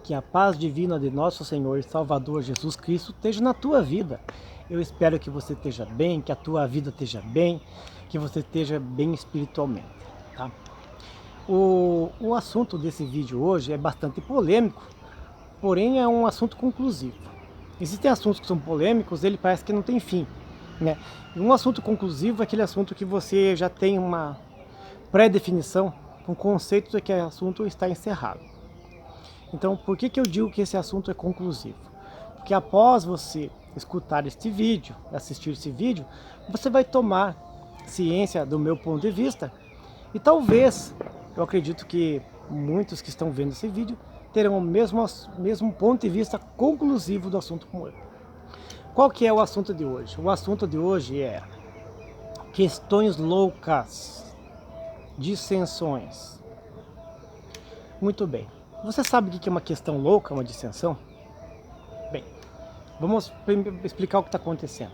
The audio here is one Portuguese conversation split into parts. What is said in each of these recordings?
Que a paz divina de nosso Senhor e Salvador Jesus Cristo esteja na tua vida. Eu espero que você esteja bem, que a tua vida esteja bem, que você esteja bem espiritualmente, tá? O assunto desse vídeo hoje é bastante polêmico, porém é um assunto conclusivo. Existem assuntos que são polêmicos, ele parece que não tem fim, né? E um assunto conclusivo é aquele assunto que você já tem uma pré-definição, um conceito de que o assunto está encerrado. Então, por que eu digo que esse assunto é conclusivo? Porque após você escutar este vídeo, assistir esse vídeo, você vai tomar ciência do meu ponto de vista e talvez, eu acredito que muitos que estão vendo esse vídeo terão o mesmo ponto de vista conclusivo do assunto como eu. Qual que é o assunto de hoje? O assunto de hoje é questões loucas, dissensões. Muito bem. Você sabe o que é uma questão louca, uma dissensão? Bem, vamos explicar o que está acontecendo.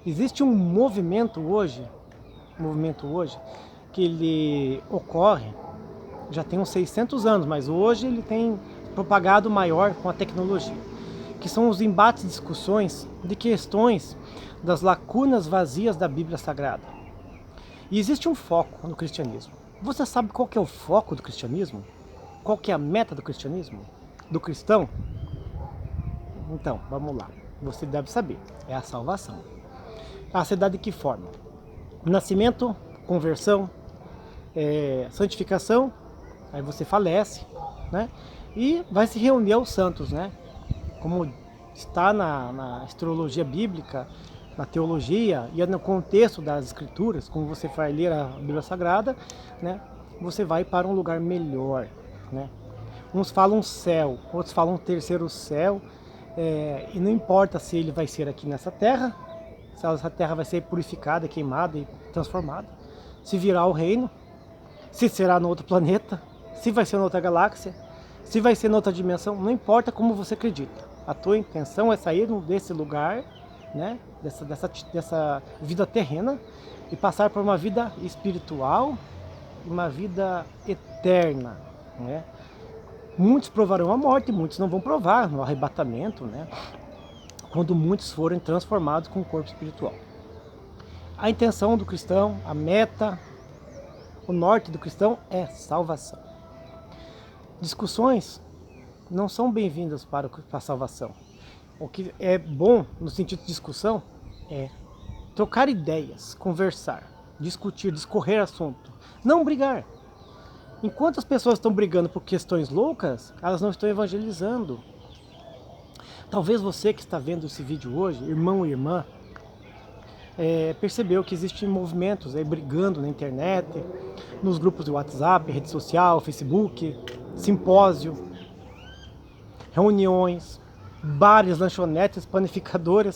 Existe um movimento hoje, que ele ocorre, já tem uns 600 anos, mas hoje ele tem propagado maior com a tecnologia, que são os embates e discussões de questões das lacunas vazias da Bíblia Sagrada. E existe um foco no cristianismo. Você sabe qual que é o foco do cristianismo? Qual que é a meta do cristianismo? Do cristão? Então, vamos lá. Você deve saber. É a salvação. A se dá de que forma? Nascimento, conversão, santificação, aí você falece, né? E vai se reunir aos santos, né? Como está na astrologia bíblica, na teologia e no contexto das escrituras, como você vai ler a Bíblia Sagrada, né? Você vai para um lugar melhor, né? Uns falam céu, outros falam terceiro céu, e não importa se ele vai ser aqui nessa terra, se essa terra vai ser purificada, queimada e transformada, se virá o reino, se será no outro planeta, se vai ser em outra galáxia, se vai ser em outra dimensão, não importa como você acredita. A tua intenção é sair desse lugar, né, dessa vida terrena e passar por uma vida espiritual, uma vida eterna, né? Muitos provarão a morte, muitos não vão provar no arrebatamento, né? Quando muitos forem transformados com o corpo espiritual. A intenção do cristão, a meta, o norte do cristão é salvação. Discussões não são bem-vindas para a salvação. O que é bom no sentido de discussão é trocar ideias, conversar, discutir, discorrer assunto, não brigar. Enquanto as pessoas estão brigando por questões loucas, elas não estão evangelizando. Talvez você que está vendo esse vídeo hoje, irmão e irmã, percebeu que existem movimentos aí brigando na internet, nos grupos de WhatsApp, rede social, Facebook, simpósio, reuniões, bares, lanchonetes, panificadoras,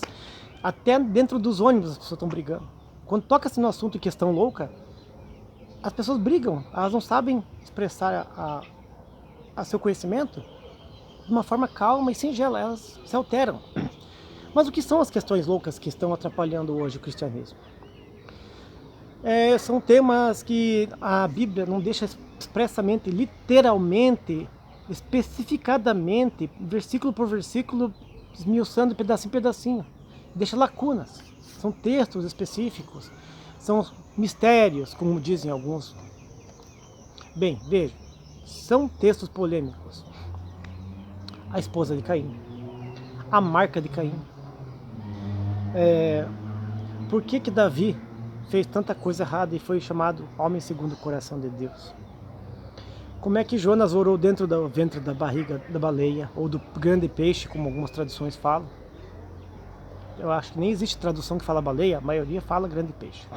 até dentro dos ônibus as pessoas estão brigando. Quando toca-se no assunto em questão louca, as pessoas brigam, elas não sabem expressar a seu conhecimento de uma forma calma e singela, elas se alteram. Mas o que são as questões loucas que estão atrapalhando hoje o cristianismo? São temas que a Bíblia não deixa expressamente, literalmente, especificadamente, versículo por versículo, esmiuçando pedacinho em pedacinho. Deixa lacunas, são textos específicos, são mistérios, como dizem alguns. Bem, veja, são textos polêmicos. A esposa de Caim, a marca de Caim. Por que Davi fez tanta coisa errada e foi chamado homem segundo o coração de Deus? Como é que Jonas orou dentro do ventre da barriga da baleia, ou do grande peixe, como algumas traduções falam? Eu acho que nem existe tradução que fala baleia, a maioria fala grande peixe.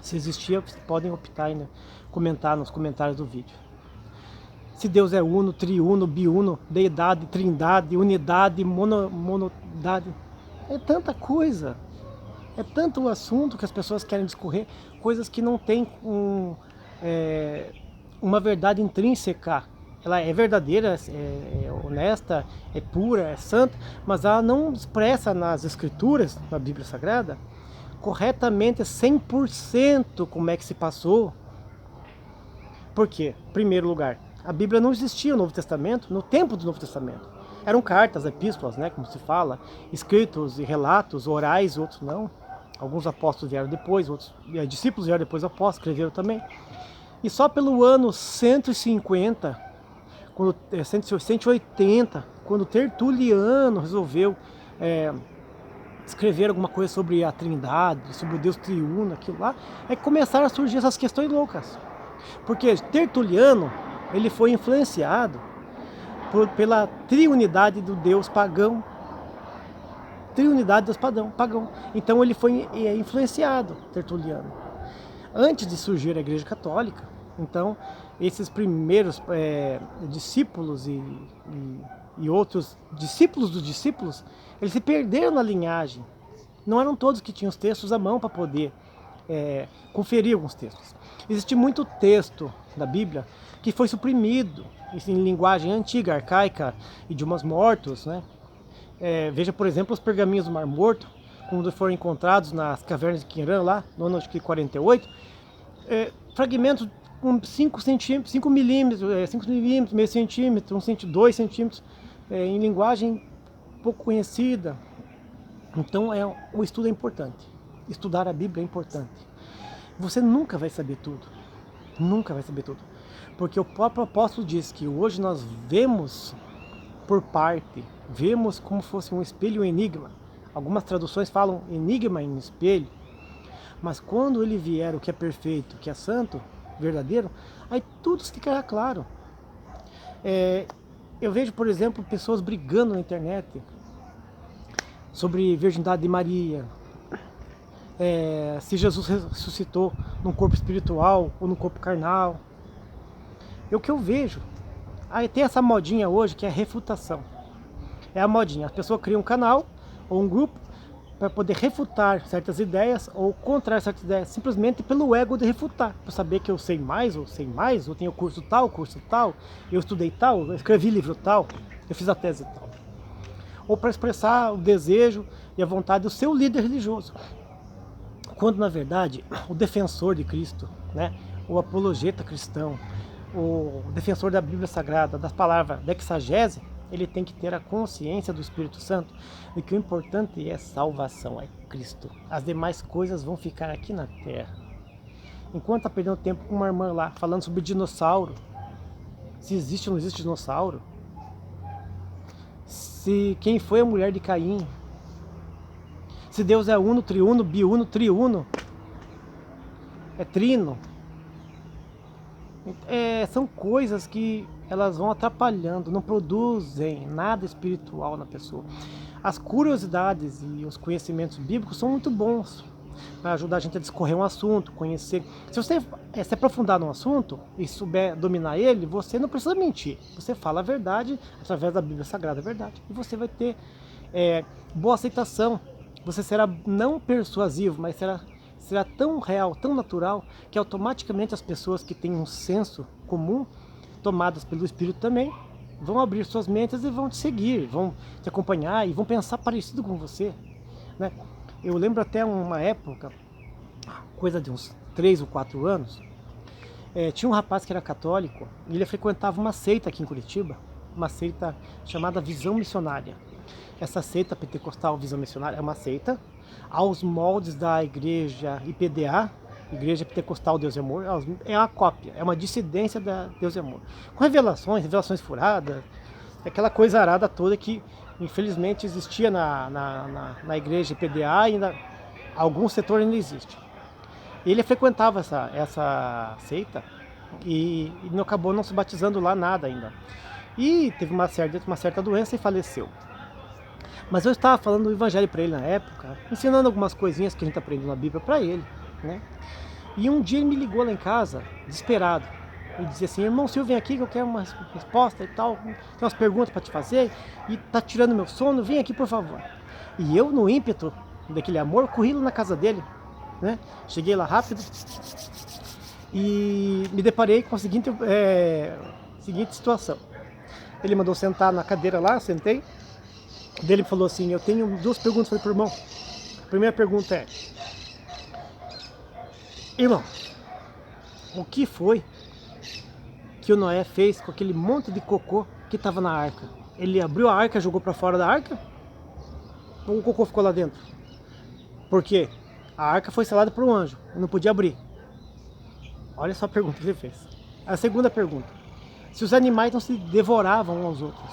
Se existia, podem optar e comentar nos comentários do vídeo. Se Deus é uno, triuno, biuno, deidade, trindade, unidade, monodade. É tanta coisa. É tanto o assunto que as pessoas querem discorrer, coisas que não têm uma verdade intrínseca. Ela é verdadeira, é honesta, é pura, é santa, mas ela não expressa nas escrituras, na Bíblia Sagrada, corretamente 100% como é que se passou. Por quê? Em primeiro lugar, A Bíblia não existia, o Novo Testamento, no tempo do Novo Testamento. Eram cartas, epístolas, né, como se fala, escritos e relatos orais, outros não. Alguns apóstolos vieram depois, outros discípulos vieram depois, apóstolos escreveram também. E só pelo ano 150, 180, quando Tertuliano resolveu escrever alguma coisa sobre a Trindade, sobre o Deus triuno, aquilo lá, é que começaram a surgir essas questões loucas. Porque Tertuliano, ele foi influenciado pela triunidade do Deus pagão. Triunidade do Deus pagão. Então ele foi influenciado, Tertuliano. Antes de surgir a Igreja Católica, então esses primeiros discípulos e outros discípulos dos discípulos, eles se perderam na linhagem. Não eram todos que tinham os textos à mão para poder conferir alguns textos. Existe muito texto da Bíblia que foi suprimido em linguagem antiga, arcaica, idiomas mortos, né? Veja, por exemplo, os pergaminhos do Mar Morto, quando foram encontrados nas cavernas de Qumran, lá no ano de 48, fragmentos com 5 centímetros, 5 milímetros, 5 milímetros, meio centímetro, 2 centímetros, em linguagem pouco conhecida. Então, o estudo é importante. Estudar a Bíblia é importante. Você nunca vai saber tudo. Nunca vai saber tudo. Porque o próprio apóstolo diz que hoje nós vemos por parte, vemos como fosse um espelho e um enigma. Algumas traduções falam enigma em espelho. Mas quando ele vier, o que é perfeito, o que é santo, verdadeiro, aí tudo ficará claro. Eu vejo, por exemplo, pessoas brigando na internet sobre virgindade de Maria, se Jesus ressuscitou num corpo espiritual ou no corpo carnal. É o que eu vejo. Aí tem essa modinha hoje que é refutação. É a modinha. A pessoa cria um canal ou um grupo para poder refutar certas ideias ou contrário certas ideias, simplesmente pelo ego de refutar, para saber que eu sei mais, ou tenho curso tal, eu estudei tal, eu escrevi livro tal, eu fiz a tese tal. Ou para expressar o desejo e a vontade do seu líder religioso. Quando, na verdade, o defensor de Cristo, né, o apologeta cristão, o defensor da Bíblia Sagrada, das palavras da exagese, ele tem que ter a consciência do Espírito Santo de que o importante é salvação, é Cristo. As demais coisas vão ficar aqui na terra. Enquanto está perdendo tempo com uma irmã lá, falando sobre dinossauro, se existe ou não existe dinossauro, se quem foi a mulher de Caim, se Deus é uno, triuno, biuno, triuno, é trino. São coisas que elas vão atrapalhando, não produzem nada espiritual na pessoa. As curiosidades e os conhecimentos bíblicos são muito bons para ajudar a gente a discorrer um assunto, conhecer. Se você se aprofundar num assunto e souber dominar ele, você não precisa mentir. Você fala a verdade através da Bíblia Sagrada, a verdade. E você vai ter boa aceitação. Você será não persuasivo, mas será tão real, tão natural, que automaticamente as pessoas que têm um senso comum, tomadas pelo Espírito também, vão abrir suas mentes e vão te seguir, vão te acompanhar e vão pensar parecido com você, né? Eu lembro até uma época, coisa de uns 3 ou 4 anos, tinha um rapaz que era católico e ele frequentava uma seita aqui em Curitiba, uma seita chamada Visão Missionária. Essa seita pentecostal Visão Missionária é uma seita aos moldes da igreja IPDA, Igreja Pentecostal Deus e Amor, é uma cópia, é uma dissidência da Deus e Amor. Com revelações furadas, aquela coisa arada toda que infelizmente existia na igreja IPDA e ainda algum setor ainda existe. Ele frequentava essa seita e não acabou não se batizando lá nada ainda. E teve uma certa doença e faleceu. Mas eu estava falando do evangelho para ele na época, ensinando algumas coisinhas que a gente aprendeu na Bíblia para ele, né? E um dia ele me ligou lá em casa, desesperado. Ele dizia assim: irmão, Silvio, vem aqui que eu quero uma resposta e tal, tem umas perguntas para te fazer e tá tirando meu sono, vem aqui por favor. E eu, no ímpeto daquele amor, corri lá na casa dele, né? Cheguei lá rápido e me deparei com a seguinte situação. Ele mandou sentar na cadeira lá, sentei. Ele falou assim: eu tenho 2 perguntas para o irmão. A primeira pergunta é: irmão, o que foi que o Noé fez com aquele monte de cocô que estava na arca? Ele abriu a arca e jogou para fora da arca? Ou o cocô ficou lá dentro? Por quê? A arca foi selada por um anjo, não podia abrir. Olha só a pergunta que ele fez. A segunda pergunta: se os animais não se devoravam uns aos outros?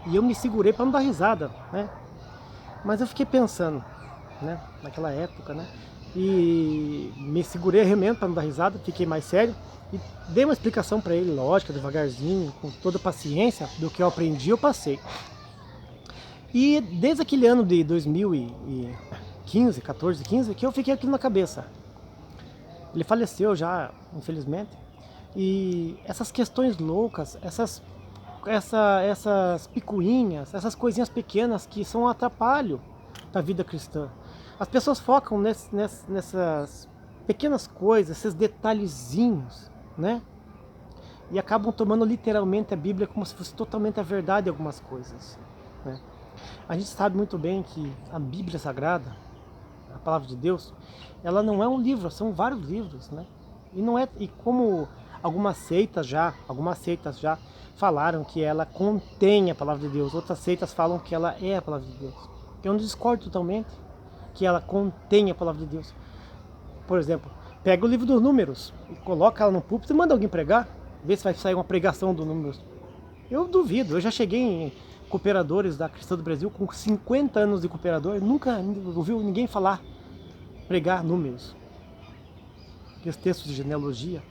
E eu me segurei para não dar risada, né? Mas eu fiquei pensando, né? Naquela época, né? E me segurei realmente para não dar risada, fiquei mais sério e dei uma explicação para ele, lógica, devagarzinho, com toda paciência, do que eu aprendi, eu passei. E desde aquele ano de 2015, 14, 15, que eu fiquei aquilo na cabeça. Ele faleceu já, infelizmente. E essas questões loucas, essas picuinhas, essas coisinhas pequenas que são um atrapalho da vida cristã. As pessoas focam nessas pequenas coisas, esses detalhezinhos, né? E acabam tomando literalmente a Bíblia como se fosse totalmente a verdade em algumas coisas, né? A gente sabe muito bem que a Bíblia Sagrada, a Palavra de Deus, ela não é um livro, são vários livros, né? E não é, e como algumas seitas já falaram que ela contém a Palavra de Deus, outras seitas falam que ela é a Palavra de Deus. Eu não discordo totalmente que ela contém a Palavra de Deus. Por exemplo, pega o livro dos Números e coloca ela no púlpito e manda alguém pregar, vê se vai sair uma pregação do Números. Eu duvido, eu já cheguei em cooperadores da Cristã do Brasil com 50 anos de cooperador, nunca ouviu ninguém falar, pregar Números, aqueles textos de genealogia.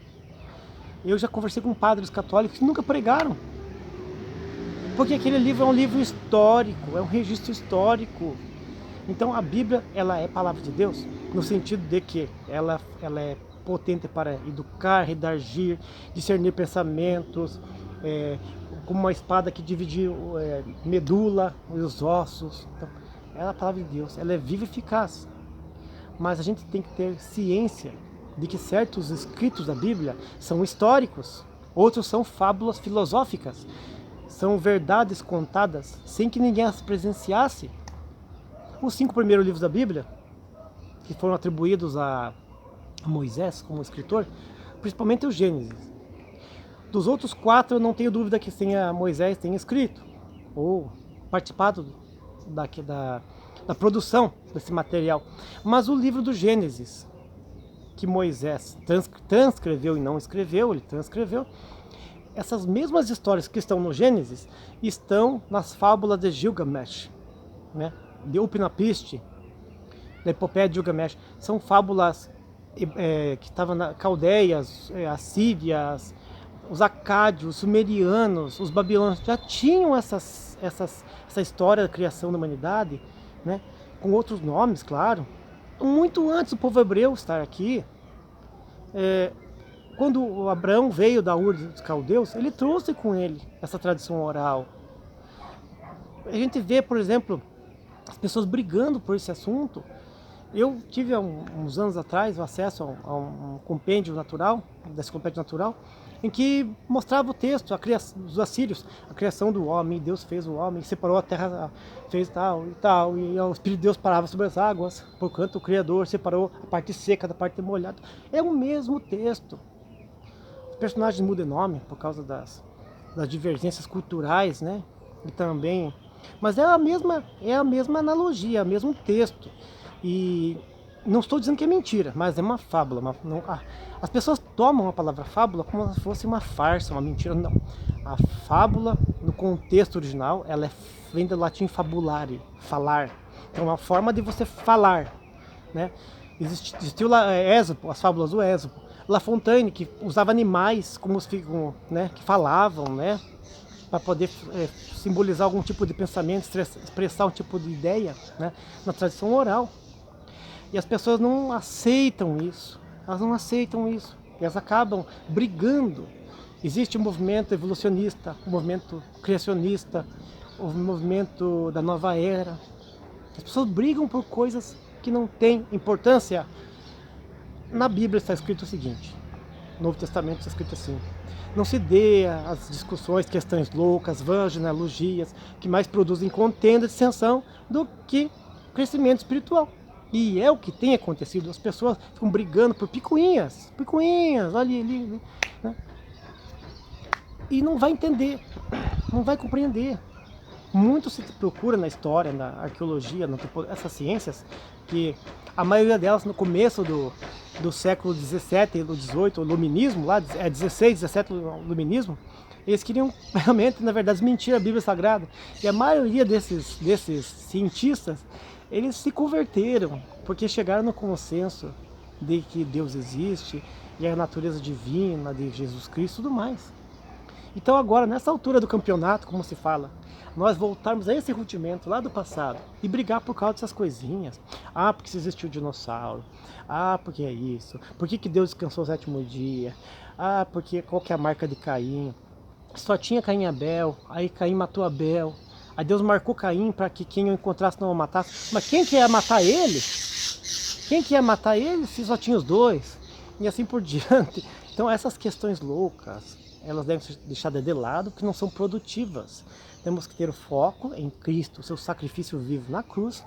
Eu já conversei com padres católicos que nunca pregaram, porque aquele livro é um livro histórico, é um registro histórico. Então a Bíblia, ela é palavra de Deus, no sentido de que ela é potente para educar, redargir, discernir pensamentos, como uma espada que divide medula e os ossos. Então, ela é a palavra de Deus, ela é viva e eficaz. Mas a gente tem que ter ciência de que certos escritos da Bíblia são históricos, outros são fábulas filosóficas, são verdades contadas sem que ninguém as presenciasse. Os 5 primeiros livros da Bíblia, que foram atribuídos a Moisés como escritor, principalmente o Gênesis. Dos outros 4, eu não tenho dúvida que Moisés tenha escrito, ou participado da produção desse material. Mas o livro do Gênesis, que Moisés transcreveu e não escreveu, ele transcreveu, essas mesmas histórias que estão no Gênesis estão nas fábulas de Gilgamesh, né? De Upnapishtim, da epopeia de Gilgamesh. São fábulas que estavam na Caldeias, Assírias, os Acádios, os Sumerianos, os Babilônios já tinham essa história da criação da humanidade, né? Com outros nomes, claro. Muito antes do povo hebreu estar aqui, quando o Abraão veio da Ur dos Caldeus, ele trouxe com ele essa tradição oral. A gente vê, por exemplo, as pessoas brigando por esse assunto. Eu tive há uns anos atrás o acesso a um compêndio natural, da enciclopédia natural, em que mostrava o texto, a criação dos assírios, a criação do homem. Deus fez o homem, separou a terra, fez tal, e o Espírito de Deus parava sobre as águas, porquanto o Criador separou a parte seca da parte molhada. É o mesmo texto. Os personagens mudam de nome por causa das divergências culturais, né? E também, mas é a mesma analogia, é o mesmo texto. E não estou dizendo que é mentira, mas é uma fábula. As pessoas tomam a palavra fábula como se fosse uma farsa, uma mentira. Não. A fábula, no contexto original, ela vem do latim fabulare, falar. Então é uma forma de você falar, né? Existiu Ésopo, as fábulas do Ésopo. La Fontaine, que usava animais como né, que falavam, né? Para poder simbolizar algum tipo de pensamento, expressar um tipo de ideia, né, na tradição oral. E as pessoas não aceitam isso, elas não aceitam isso, e elas acabam brigando. Existe um movimento evolucionista, um movimento criacionista, o movimento da nova era. As pessoas brigam por coisas que não têm importância. Na Bíblia está escrito o seguinte, no Novo Testamento está escrito assim: não se dê às discussões, questões loucas, vãs genealogias, que mais produzem contenda e dissensão do que crescimento espiritual. E é o que tem acontecido. As pessoas ficam brigando por picuinhas, ali, né? e não vai entender, não vai compreender. Muito se procura na história, na arqueologia, essas ciências, que a maioria delas no começo do século XVII, do XVIII, o iluminismo, lá, 16, 17, o iluminismo, eles queriam realmente, na verdade, desmentir a Bíblia Sagrada. E a maioria desses cientistas, eles se converteram, porque chegaram no consenso de que Deus existe, e a natureza divina de Jesus Cristo e tudo mais. Então agora, nessa altura do campeonato, como se fala, nós voltarmos a esse rudimento lá do passado e brigar por causa dessas coisinhas. Ah, porque se existiu o dinossauro. Ah, porque é isso. Por que Deus descansou o sétimo dia? Ah, porque qual que é a marca de Caim? Só tinha Caim e Abel, aí Caim matou Abel. Aí Deus marcou Caim para que quem o encontrasse não o matasse. Mas quem que ia matar ele? Quem que ia matar ele se só tinha os dois? E assim por diante. Então essas questões loucas, elas devem ser deixadas de lado, porque não são produtivas. Temos que ter o foco em Cristo, o seu sacrifício vivo na cruz,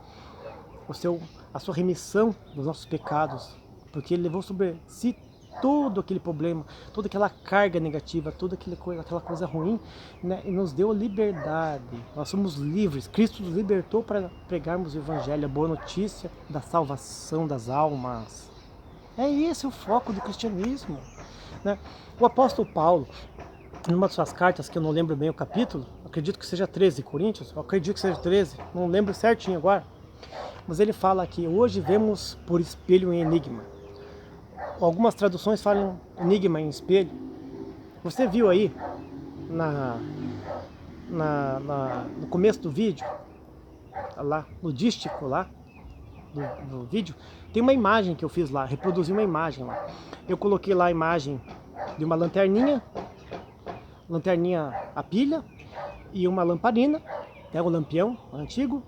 a sua remissão dos nossos pecados, porque Ele levou sobre si todo aquele problema, toda aquela carga negativa, toda aquela coisa ruim, né? E nos deu liberdade. Nós somos livres. Cristo nos libertou para pregarmos o Evangelho, a boa notícia da salvação das almas. É esse o foco do cristianismo, né? O apóstolo Paulo, numa de suas cartas, que eu não lembro bem o capítulo, acredito que seja 13 Coríntios, eu acredito que seja 13, não lembro certinho agora, mas ele fala que hoje vemos por espelho em enigma. Algumas traduções falam enigma em espelho. Você viu aí no começo do vídeo, lá no dístico lá do vídeo, tem uma imagem que eu fiz lá, reproduzi uma imagem lá. Eu coloquei lá a imagem de uma lanterninha a pilha e uma lamparina, um lampião antigo,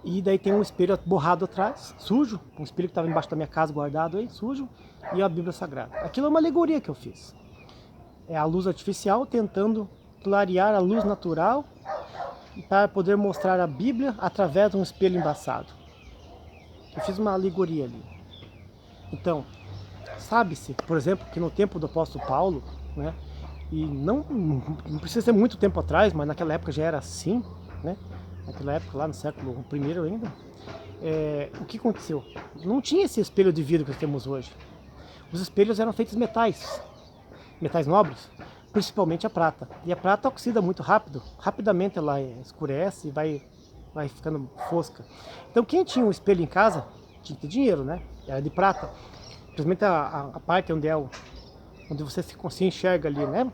e daí tem um espelho borrado atrás, sujo, um espelho que estava embaixo da minha casa guardado aí, sujo, e a Bíblia Sagrada. Aquilo é uma alegoria que eu fiz. É a luz artificial tentando clarear a luz natural para poder mostrar a Bíblia através de um espelho embaçado. Eu fiz uma alegoria ali. Então, sabe-se, por exemplo, que no tempo do apóstolo Paulo, né, e não precisa ser muito tempo atrás, mas naquela época já era assim, né? Naquela época, lá no século I ainda, o que aconteceu? Não tinha esse espelho de vidro que temos hoje. Os espelhos eram feitos de metais nobres, principalmente a prata. E a prata oxida muito rápido, rapidamente ela escurece e vai ficando fosca. Então quem tinha um espelho em casa, tinha que ter dinheiro, né? Era de prata. Principalmente a parte onde você se enxerga ali, né?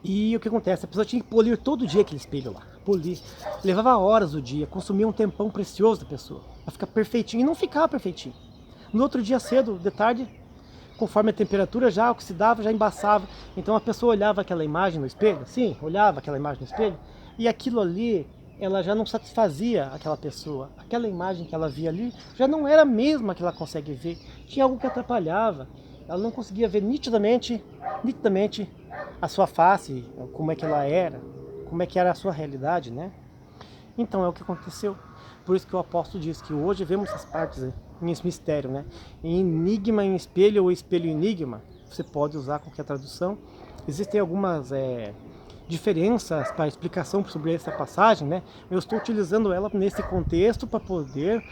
E o que acontece? A pessoa tinha que polir todo dia aquele espelho lá. Polir. Levava horas do dia, consumia um tempão precioso da pessoa. Pra ficar perfeitinho. E não ficava perfeitinho. No outro dia cedo, de tarde, conforme a temperatura já oxidava, já embaçava. Então a pessoa olhava aquela imagem no espelho, sim, olhava aquela imagem no espelho, e aquilo ali, ela já não satisfazia aquela pessoa. Aquela imagem que ela via ali já não era a mesma que ela consegue ver. Tinha algo que atrapalhava. Ela não conseguia ver nitidamente a sua face, como é que ela era, como é que era a sua realidade, né? Então é o que aconteceu. Por isso que o apóstolo diz que hoje vemos essas partes em mistério, né? Em enigma em espelho ou espelho em enigma, você pode usar qualquer tradução. Existem algumas diferenças para explicação sobre essa passagem, né? Eu estou utilizando ela nesse contexto para poder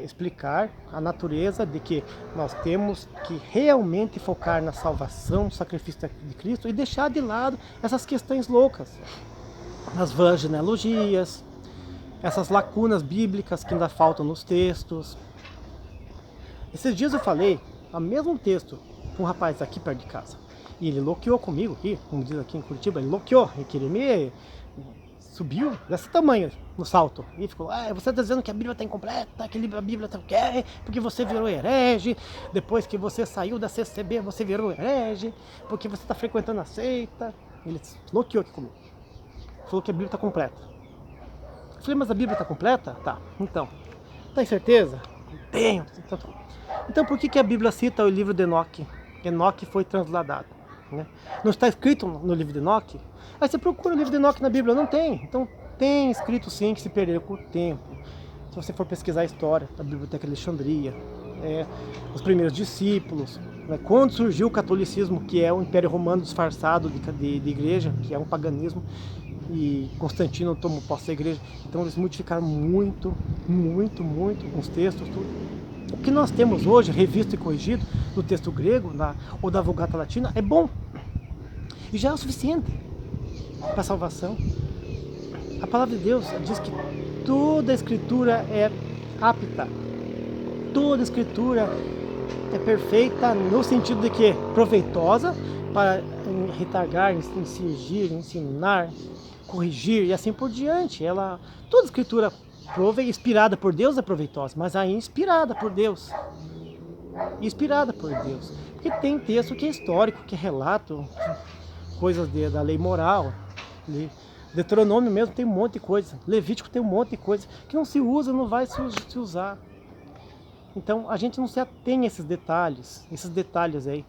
explicar a natureza de que nós temos que realmente focar na salvação, no sacrifício de Cristo e deixar de lado essas questões loucas, as vãs genealogias, essas lacunas bíblicas que ainda faltam nos textos. Esses dias eu falei o mesmo texto com um rapaz aqui perto de casa e ele loqueou comigo aqui, como diz aqui em Curitiba, ele loqueou, ele queria me subiu desse tamanho no salto e ficou, você está dizendo que a Bíblia está incompleta, que a Bíblia está o quê? Porque você virou herege, depois que você saiu da CCB você virou herege, porque você está frequentando a seita. Ele bloqueou aqui comigo, falou que a Bíblia está completa. Eu falei, mas a Bíblia está completa? Tá, então, tem certeza? Tenho. Então por que a Bíblia cita o livro de Enoque? Enoque foi transladado, né? Não está escrito no livro de Enoque? Aí você procura o livro de Enoque na Bíblia, não tem. Então tem escrito sim, que se perdeu com o tempo. Se você for pesquisar a história da Biblioteca de Alexandria, os primeiros discípulos, né? Quando surgiu o catolicismo, que é o Império Romano disfarçado de igreja, que é um paganismo, e Constantino tomou posse da igreja, então eles modificaram muito, muito, muito os textos, tudo. O que nós temos hoje, revisto e corrigido, no texto grego ou da Vulgata Latina, é bom. E já é o suficiente para a salvação. A palavra de Deus diz que toda a escritura é apta. Toda a escritura é perfeita no sentido de que proveitosa para retargar, incidir, ensinar, corrigir e assim por diante. Toda escritura inspirada por Deus é proveitosa, mas aí inspirada por Deus. Inspirada por Deus. Porque tem texto que é histórico, que é relato, coisas da lei moral. Deuteronômio mesmo tem um monte de coisa. Levítico tem um monte de coisa que não se usa, não vai se usar. Então a gente não se atém a esses detalhes aí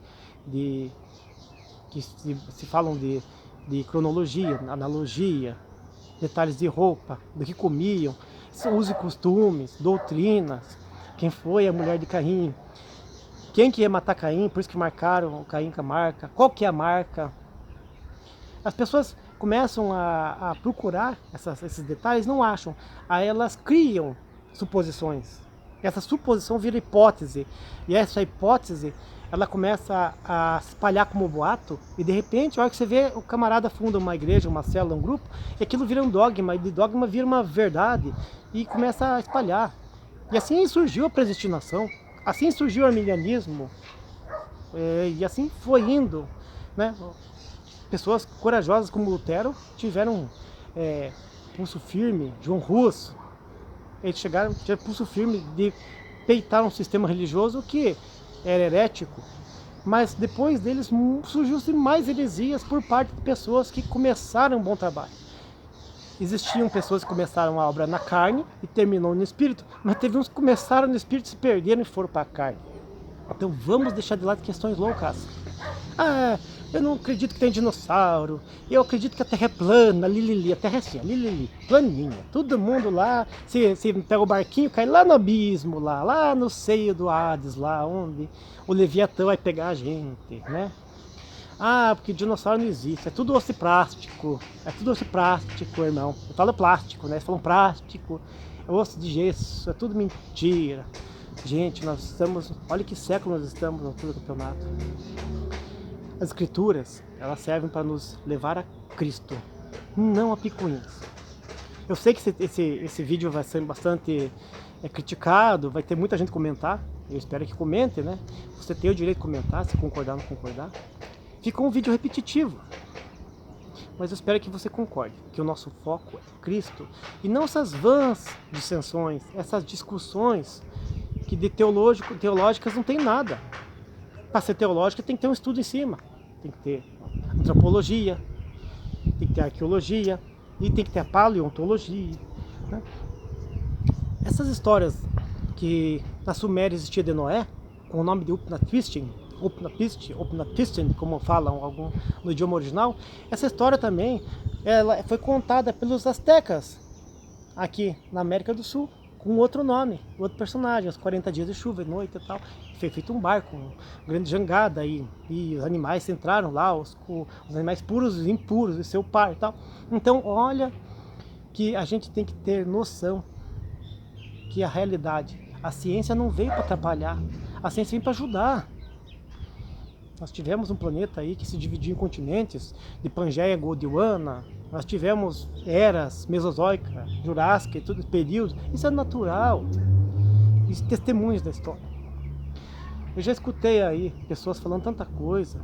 que se falam de cronologia, analogia, detalhes de roupa, do que comiam, usos e costumes, doutrinas, quem foi a mulher de Caim, quem que ia matar Caim, por isso que marcaram Caim com a marca, qual que é a marca. As pessoas começam a procurar esses detalhes, não acham, aí elas criam suposições. Essa suposição vira hipótese, e essa hipótese ela começa a espalhar como boato, e de repente, a hora que você vê, o camarada funda uma igreja, uma célula, um grupo, e aquilo vira um dogma, e de dogma vira uma verdade, e começa a espalhar. E assim surgiu a predestinação, assim surgiu o arminianismo, e assim foi indo, né? Pessoas corajosas como Lutero tiveram pulso firme, João Hus, eles tiveram pulso firme de peitar um sistema religioso que era herético, mas depois deles surgiu-se mais heresias por parte de pessoas que começaram um bom trabalho. Existiam pessoas que começaram a obra na carne e terminou no espírito, mas teve uns que começaram no espírito, se perderam e foram para a carne. Então vamos deixar de lado questões loucas. Eu não acredito que tem dinossauro, eu acredito que a Terra é plana, a Terra é assim, planinha. Todo mundo lá, se pega o barquinho, cai lá no abismo, lá no seio do Hades, lá onde o Leviatã vai pegar a gente, né? Porque dinossauro não existe, é tudo osso plástico, irmão. Eu falo plástico, né? Eles falam plástico, é osso de gesso, é tudo mentira. Gente, olha que século nós estamos no altura do campeonato. As escrituras, elas servem para nos levar a Cristo, não a picuinhas. Eu sei que esse vídeo vai ser bastante criticado, vai ter muita gente comentar, eu espero que comente, né? Você tem o direito de comentar, se concordar ou não concordar. Ficou um vídeo repetitivo, mas eu espero que você concorde, que o nosso foco é Cristo, e não essas vãs dissensões, essas discussões que de teológicas não tem nada. Para ser teológica tem que ter um estudo em cima, tem que ter antropologia, tem que ter arqueologia, e tem que ter a paleontologia, né? Essas histórias que na Suméria existia de Noé, com o nome de Upnapishtim, como falam no idioma original, essa história também ela foi contada pelos astecas aqui na América do Sul, com outro nome, outro personagem, os 40 dias de chuva, noite e tal. Foi feito um barco, uma grande jangada e os animais entraram lá, os animais puros e impuros, e seu par e tal. Então, olha que a gente tem que ter noção que a realidade, a ciência não veio para atrapalhar, a ciência veio para ajudar. Nós tivemos um planeta aí que se dividiu em continentes, de Pangeia, Gondwana. Nós tivemos eras mesozoica, jurássica e tudo, períodos. Isso é natural. Isso é testemunhos da história. Eu já escutei aí pessoas falando tanta coisa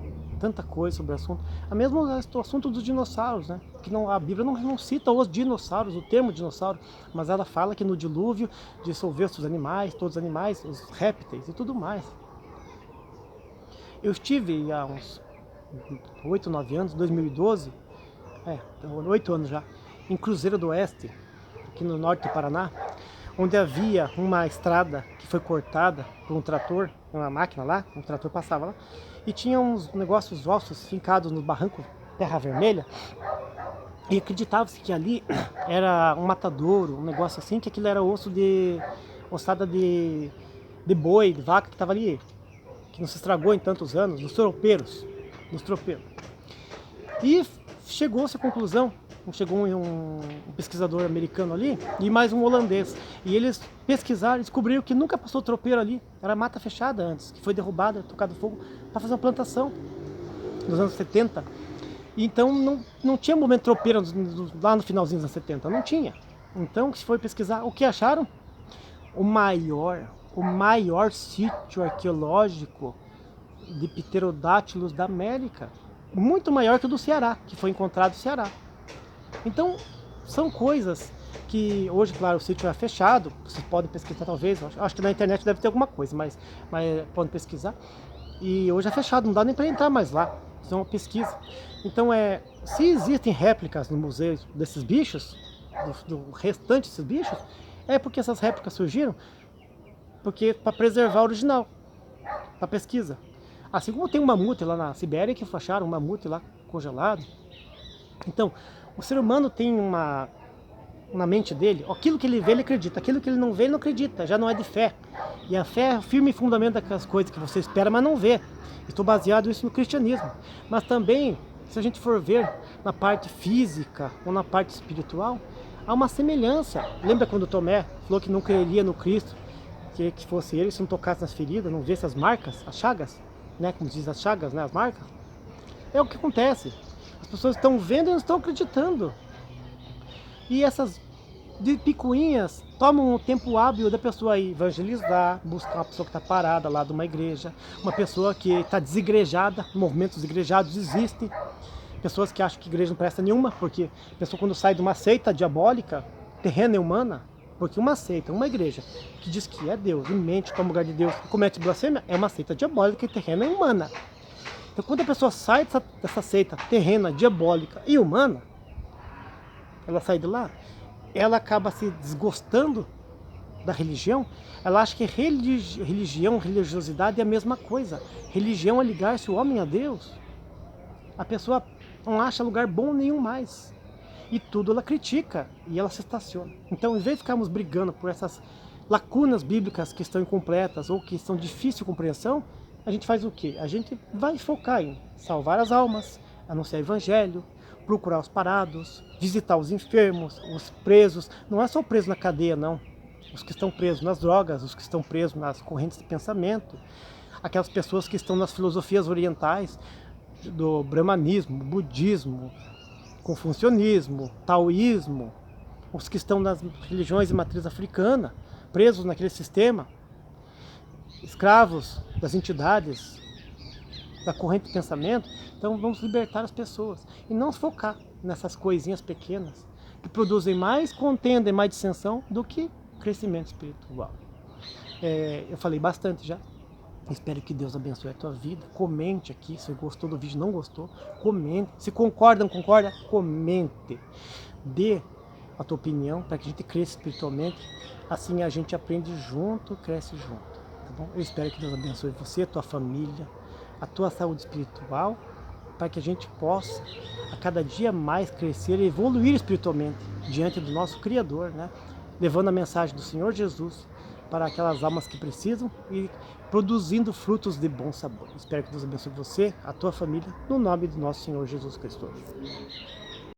sobre o assunto. A mesmo o assunto dos dinossauros, né? Que a Bíblia não cita os dinossauros, o termo dinossauro, mas ela fala que no dilúvio dissolveu-se os animais, todos os animais, os répteis e tudo mais. Eu estive há uns 8, 9 anos, 2012, 8 anos já, em Cruzeiro do Oeste, aqui no norte do Paraná, onde havia uma estrada que foi cortada por um trator, uma máquina lá, um trator passava lá, e tinha uns negócios ossos fincados no barranco, terra vermelha, e acreditava-se que ali era um matadouro, um negócio assim, que aquilo era ossada de boi, de vaca que estava ali que não se estragou em tantos anos, dos tropeiros. E chegou-se à conclusão, chegou um pesquisador americano ali e mais um holandês. E eles pesquisaram e descobriram que nunca passou tropeiro ali. Era mata fechada antes, que foi derrubada, tocado fogo para fazer uma plantação nos anos 70. Então não tinha momento tropeiro lá no finalzinho dos anos 70, não tinha. Então se foi pesquisar, o que acharam? O maior sítio arqueológico de pterodátilos da América. Muito maior que o do Ceará, que foi encontrado no Ceará. Então, são coisas que hoje, claro, o sítio é fechado, vocês podem pesquisar talvez, acho que na internet deve ter alguma coisa, mas podem pesquisar. E hoje é fechado, não dá nem para entrar mais lá, isso é uma pesquisa. Então, se existem réplicas no museu desses bichos, do restante desses bichos, é porque essas réplicas surgiram para preservar o original, para pesquisa. Assim como tem um mamute lá na Sibéria que acharam um mamute lá congelado. Então, o ser humano tem na mente dele, aquilo que ele vê, ele acredita. Aquilo que ele não vê, ele não acredita. Já não é de fé. E a fé é o firme fundamento daquelas coisas que você espera, mas não vê. Estou baseado isso no cristianismo. Mas também, se a gente for ver na parte física ou na parte espiritual, há uma semelhança. Lembra quando Tomé falou que não creria no Cristo, que fosse ele, se não tocasse nas feridas, não visse as marcas, as chagas, né? Como diz as chagas, né? As marcas. É o que acontece. As pessoas estão vendo e não estão acreditando. E essas de picuinhas tomam um tempo hábil da pessoa ir evangelizar, buscar uma pessoa que está parada lá de uma igreja, uma pessoa que está desigrejada, movimentos desigrejados existem, pessoas que acham que igreja não presta nenhuma, porque a pessoa quando sai de uma seita diabólica, terrena e humana, porque uma seita, uma igreja que diz que é Deus e mente como lugar de Deus e comete blasfêmia, é uma seita diabólica e terrena e humana. Então quando a pessoa sai dessa seita terrena, diabólica e humana, ela sai de lá, ela acaba se desgostando da religião, ela acha que religião, religiosidade é a mesma coisa. Religião é ligar-se o homem a Deus. A pessoa não acha lugar bom nenhum mais. E tudo ela critica e ela se estaciona. Então, em vez de ficarmos brigando por essas lacunas bíblicas que estão incompletas ou que são difíceis de compreensão, a gente faz o quê? A gente vai focar em salvar as almas, anunciar o evangelho, procurar os parados, visitar os enfermos, os presos. Não é só o preso na cadeia, não. Os que estão presos nas drogas, os que estão presos nas correntes de pensamento, aquelas pessoas que estão nas filosofias orientais, do brahmanismo, budismo, confucionismo, taoísmo, os que estão nas religiões de matriz africana, presos naquele sistema, escravos das entidades, da corrente de pensamento. Então vamos libertar as pessoas e não focar nessas coisinhas pequenas que produzem mais contenda e mais dissensão do que crescimento espiritual. Eu falei bastante já. Espero que Deus abençoe a tua vida. Comente aqui se gostou do vídeo, não gostou. Comente. Se concorda, não concorda, comente. Dê a tua opinião para que a gente cresça espiritualmente. Assim a gente aprende junto, cresce junto. Tá bom? Eu espero que Deus abençoe você, a tua família, a tua saúde espiritual, para que a gente possa a cada dia mais crescer e evoluir espiritualmente diante do nosso Criador, né? Levando a mensagem do Senhor Jesus para aquelas almas que precisam e produzindo frutos de bom sabor. Espero que Deus abençoe você, a tua família, no nome do nosso Senhor Jesus Cristo.